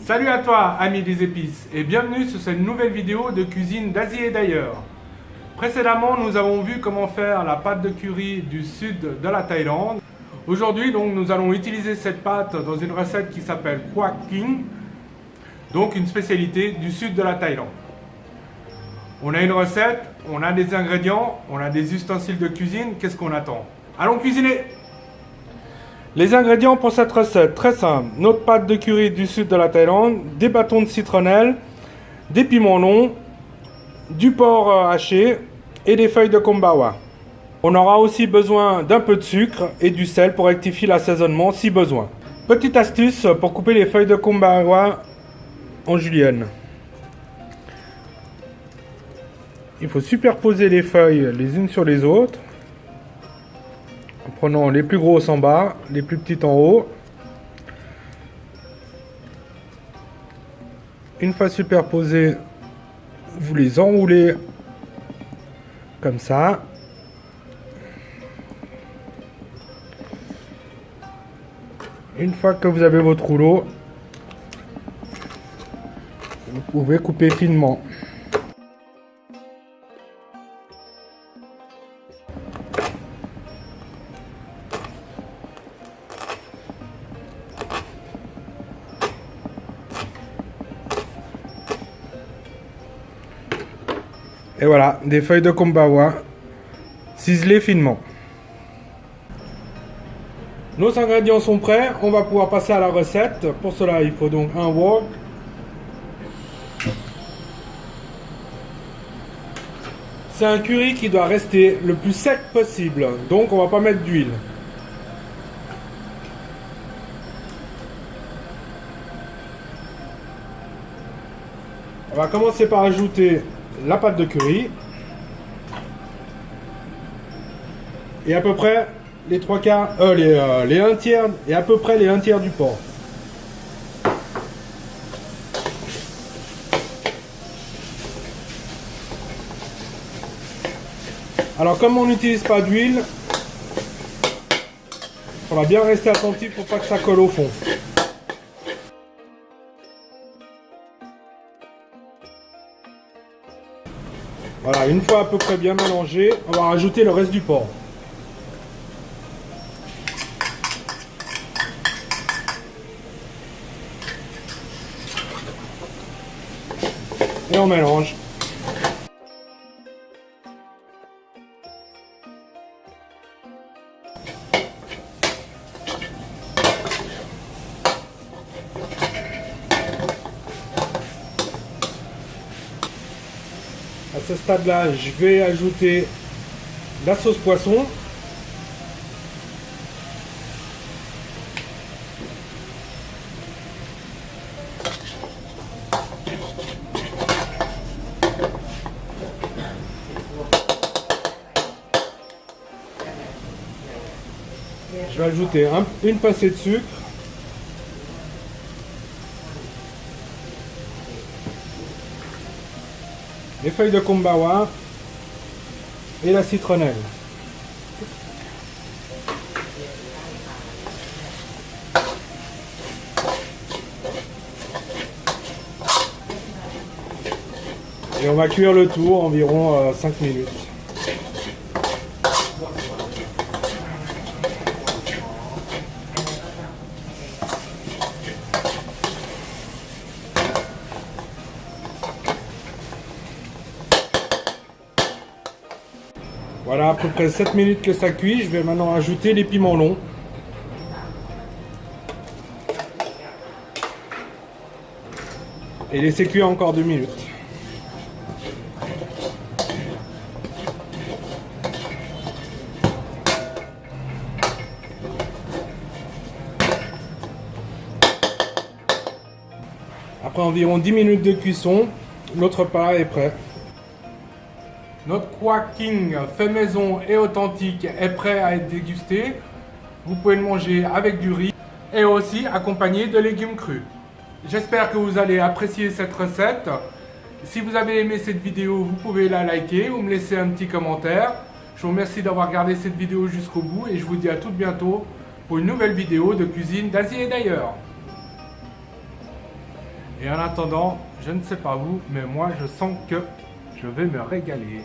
Salut à toi, ami des épices, et bienvenue sur cette nouvelle vidéo de cuisine d'Asie et d'ailleurs. Précédemment, nous avons vu comment faire la pâte de curry du sud de la Thaïlande. Aujourd'hui, donc, nous allons utiliser cette pâte dans une recette qui s'appelle Quoc King, donc une spécialité du sud de la Thaïlande. On a une recette, on a des ingrédients, on a des ustensiles de cuisine, qu'est-ce qu'on attend? Allons cuisiner! Les ingrédients pour cette recette, très simple, notre pâte de curry du sud de la Thaïlande, des bâtons de citronnelle, des piments longs, du porc haché et des feuilles de kombawa. On aura aussi besoin d'un peu de sucre et du sel pour rectifier l'assaisonnement si besoin. Petite astuce pour couper les feuilles de kombawa en julienne. Il faut superposer les feuilles les unes sur les autres. En prenant les plus grosses en bas, les plus petites en haut. Une fois superposées, vous les enroulez comme ça. Une fois que vous avez votre rouleau, vous pouvez couper finement. Et voilà, des feuilles de kombawa ciselées finement. Nos ingrédients sont prêts, on va pouvoir passer à la recette. Pour cela, il faut donc un wok. C'est un curry qui doit rester le plus sec possible, donc on va pas mettre d'huile. On va commencer par ajouter la pâte de curry et à peu près les trois quarts, les un tiers et à peu près les un tiers du porc. Alors comme on n'utilise pas d'huile, il faudra bien rester attentif pour pas que ça colle au fond. Voilà, une fois à peu près bien mélangé, on va rajouter le reste du porc. Et on mélange. À ce stade-là, je vais ajouter la sauce poisson. Je vais ajouter une pincée de sucre. Les feuilles de kombawa et la citronnelle. Et on va cuire le tout environ 5 minutes. Voilà, à peu près 7 minutes que ça cuit. Je vais maintenant ajouter les piments longs. Et laisser cuire encore 2 minutes. Après environ 10 minutes de cuisson, notre plat est prêt. Notre Quoc King fait maison et authentique est prêt à être dégusté. Vous pouvez le manger avec du riz et aussi accompagné de légumes crus. J'espère que vous allez apprécier cette recette. Si vous avez aimé cette vidéo, vous pouvez la liker ou me laisser un petit commentaire. Je vous remercie d'avoir regardé cette vidéo jusqu'au bout et je vous dis à tout bientôt pour une nouvelle vidéo de cuisine d'Asie et d'ailleurs. Et en attendant, je ne sais pas vous, mais moi je sens que je vais me régaler.